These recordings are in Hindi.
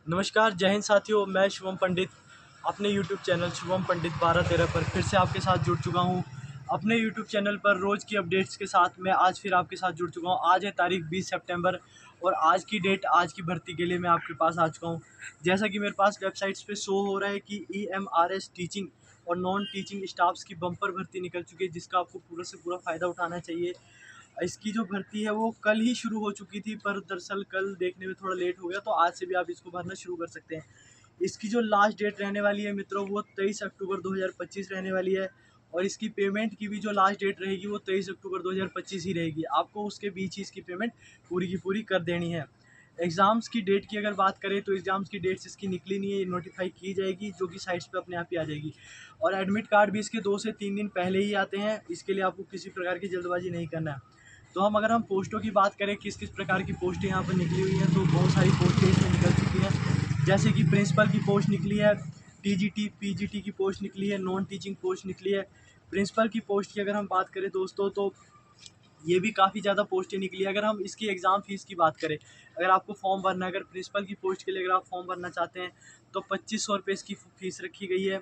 नमस्कार, जय हिंद साथियों। मैं शुभम पंडित अपने YouTube चैनल शुभम पंडित 12-13 पर फिर से आपके साथ जुड़ चुका हूं। अपने YouTube चैनल पर रोज़ की अपडेट्स के साथ मैं आज फिर आपके साथ जुड़ चुका हूं। आज है तारीख 20 सितंबर और आज की डेट, आज की भर्ती के लिए मैं आपके पास आ चुका हूं। जैसा कि मेरे पास वेबसाइट्स पे शो हो रहा है कि EMRS टीचिंग और नॉन टीचिंग स्टाफ्स की बम्पर भर्ती निकल चुकी है, जिसका आपको पूरा से पूरा फ़ायदा उठाना चाहिए। इसकी जो भर्ती है वो कल ही शुरू हो चुकी थी, पर दरअसल कल देखने में थोड़ा लेट हो गया, तो आज से भी आप इसको भरना शुरू कर सकते हैं। इसकी जो लास्ट डेट रहने वाली है मित्रों, वो 23 अक्टूबर 2025 रहने वाली है और इसकी पेमेंट की भी जो लास्ट डेट रहेगी वो 23 अक्टूबर 2025 ही रहेगी। आपको उसके बीच ही इसकी पेमेंट पूरी की पूरी कर देनी है। एग्ज़ाम्स की डेट की अगर बात करें तो एग्ज़ाम्स की डेट्स इसकी निकली नहीं है, ये नोटिफाई की जाएगी, जो कि साइट्स पे अपने आप ही आ जाएगी। और एडमिट कार्ड भी इसके 2 से 3 दिन पहले ही आते हैं, इसके लिए आपको किसी प्रकार की जल्दबाजी नहीं करना है। तो अगर हम पोस्टों की बात करें, किस किस प्रकार की पोस्टें यहाँ पर निकली हुई हैं, तो बहुत सारी पोस्टें इसमें निकल चुकी हैं। जैसे कि प्रिंसिपल की पोस्ट निकली है, TGT PGT की पोस्ट निकली है, नॉन टीचिंग पोस्ट निकली है। प्रिंसिपल की पोस्ट की अगर हम बात करें दोस्तों, तो ये भी काफ़ी ज़्यादा पोस्टें निकली है। अगर हम इसकी एग्ज़ाम फ़ीस की बात करें, अगर आपको फॉर्म भरना है, अगर प्रिंसिपल की पोस्ट के लिए अगर आप फॉर्म भरना चाहते हैं, तो 2500 रुपये इसकी फ़ीस रखी गई है।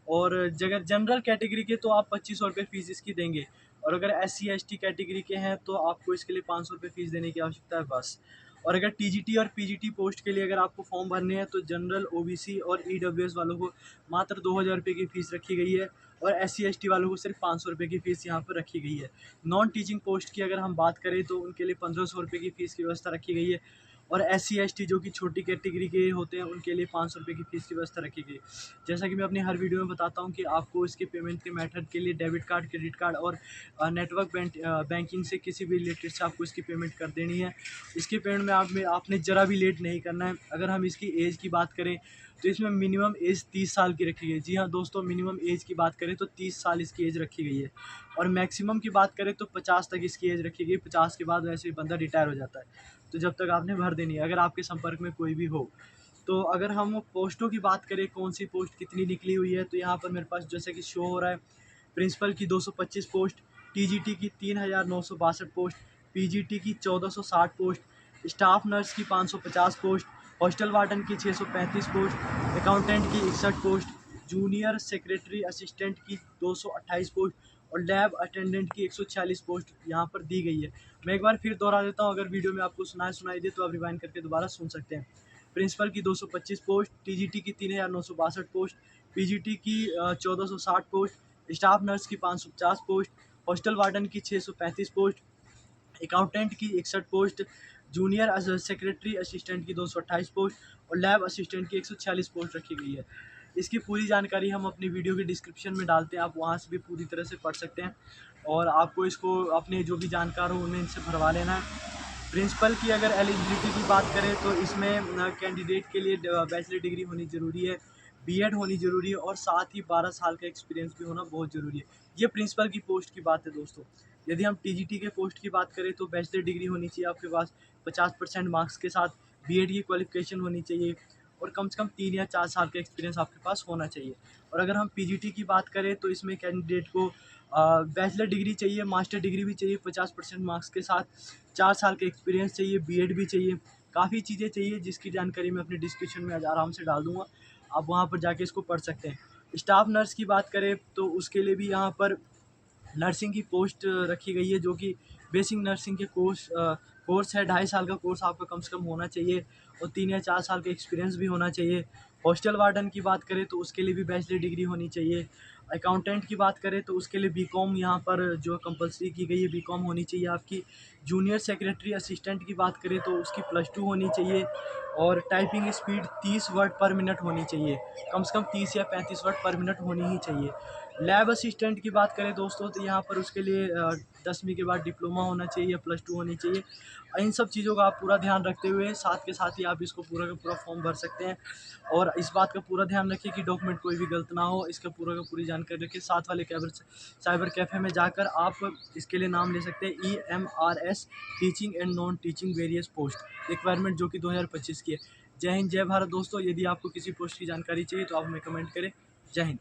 और अगर जनरल कैटेगरी के, तो आप 2500 रुपये फ़ीस इसकी देंगे। और अगर SC ST कैटेगरी के हैं, तो आपको इसके लिए 500 रुपये फ़ीस देने की आवश्यकता है बस। और अगर TGT और PGT पोस्ट के लिए अगर आपको फॉर्म भरने हैं, तो जनरल, OBC और EWS वालों को मात्र 2000 रुपये की फ़ीस रखी गई है और SC ST वालों को सिर्फ 500 रुपये की फ़ीस यहाँ पर रखी गई है। नॉन टीचिंग पोस्ट की अगर हम बात करें, तो उनके लिए 1500 रुपये की फ़ीस की व्यवस्था रखी गई है और SC ST जो कि छोटी कैटेगरी के होते हैं, उनके लिए 500 रुपये की फ़ीस की व्यवस्था रखी गई है। जैसा कि मैं अपनी हर वीडियो में बताता हूँ कि आपको इसके पेमेंट के मेथड के लिए डेबिट कार्ड, क्रेडिट कार्ड और नेटवर्क बैंकिंग से किसी भी रिलेटेड से आपको इसकी पेमेंट कर देनी है। इसके पेमेंट में आपने ज़रा भी लेट नहीं करना है। अगर हम इसकी एज की बात करें, तो इसमें मिनिमम एज 30 साल की रखी गई है। जी हाँ दोस्तों, मिनिमम एज की बात करें तो 30 साल इसकी एज रखी गई है। और मैक्सिमम की बात करें तो 50 तक इसकी एज रखी गई। 50 के बाद वैसे ही बंदा रिटायर हो जाता है, तो जब तक आपने भर देनी है, अगर आपके संपर्क में कोई भी हो। तो अगर हम पोस्टों की बात करें, कौन सी पोस्ट कितनी निकली हुई है, तो यहाँ पर मेरे पास जैसे कि शो हो रहा है, प्रिंसिपल की 225 पोस्ट, TGT की 3962 पोस्ट, PGT की 1460 पोस्ट, स्टाफ नर्स की 550 पोस्ट, हॉस्टल वार्डन की 635 पोस्ट, अकाउंटेंट की 61 पोस्ट, जूनियर सेक्रेटरी असिस्टेंट की 228 पोस्ट और लैब अटेंडेंट की 146 पोस्ट यहाँ पर दी गई है। मैं एक बार फिर दोहरा देता हूँ, अगर वीडियो में आपको सुनाई दे तो आप रिवाइंड करके दोबारा सुन सकते हैं। प्रिंसिपल की 225 पोस्ट, TGT की 3962 पोस्ट, PGT की 1460 पोस्ट, स्टाफ नर्स की 550 पोस्ट, हॉस्टल वार्डन की 635 पोस्ट, अकाउंटेंट की 61 पोस्ट, जूनियर सेक्रेटरी असिस्टेंट की 228 पोस्ट और लैब असिस्टेंट की 146 पोस्ट रखी गई है। इसकी पूरी जानकारी हम अपनी वीडियो के डिस्क्रिप्शन में डालते हैं, आप वहां से भी पूरी तरह से पढ़ सकते हैं और आपको इसको अपने जो भी जानकार हो उन्हें इनसे भरवा लेना है। प्रिंसिपल की अगर एलिजिबिलिटी की बात करें, तो इसमें कैंडिडेट के लिए बैचलर डिग्री होनी ज़रूरी है, B.Ed होनी ज़रूरी है और साथ ही 12 साल का एक्सपीरियंस भी होना बहुत ज़रूरी है। ये प्रिंसिपल की पोस्ट की बात है दोस्तों। यदि हम TGT के पोस्ट की बात करें, तो बैचलर डिग्री होनी चाहिए आपके पास 50% मार्क्स के साथ, B.Ed की क्वालिफिकेशन होनी चाहिए और कम से कम 3 या 4 साल का एक्सपीरियंस आपके पास होना चाहिए। और अगर हम PGT की बात करें, तो इसमें कैंडिडेट को बैचलर डिग्री चाहिए, मास्टर डिग्री भी चाहिए 50% मार्क्स के साथ, 4 साल का एक्सपीरियंस चाहिए, B.Ed भी चाहिए, काफ़ी चीज़ें चाहिए, जिसकी जानकारी मैं अपने डिस्क्रिप्शन में आज आराम से डाल दूँगा। आप वहाँ पर जाके इसको पढ़ सकते हैं। स्टाफ नर्स की बात करें, तो उसके लिए भी यहाँ पर नर्सिंग की पोस्ट रखी गई है, जो कि बेसिक नर्सिंग के कोर्स है। 2.5 साल का कोर्स आपका कम से कम होना चाहिए और 3 या 4 साल का एक्सपीरियंस भी होना चाहिए। हॉस्टल वार्डन की बात करें, तो उसके लिए भी बैचलर डिग्री होनी चाहिए। अकाउंटेंट की बात करें, तो उसके लिए BCom यहाँ पर जो कंपलसरी की गई है, BCom होनी चाहिए आपकी। जूनियर सेक्रेटरी असिस्टेंट की बात करें, तो उसकी +2 होनी चाहिए और टाइपिंग स्पीड 30 वर्ड पर मिनट होनी चाहिए। कम से कम 30 या 35 वर्ड पर मिनट होनी ही चाहिए। लैब असिस्टेंट की बात करें दोस्तों, तो यहाँ पर उसके लिए 10वीं के बाद डिप्लोमा होना चाहिए, +2 होनी चाहिए। इन सब चीज़ों का आप पूरा ध्यान रखते हुए साथ के साथ ही आप इसको पूरा का पूरा फॉर्म भर सकते हैं। और इस बात का पूरा ध्यान रखिए कि डॉक्यूमेंट कोई भी गलत ना हो, इसका पूरा का पूरी जानकारी रखिए। साथ वाले साइबर कैफ़े में जाकर आप इसके लिए नाम ले सकते हैं, EMRS teaching and non teaching various post requirement, जो कि 2025 की है। जय हिंद, जय भारत दोस्तों। यदि आपको किसी पोस्ट की जानकारी चाहिए, तो आप हमें कमेंट करें। जय हिंद।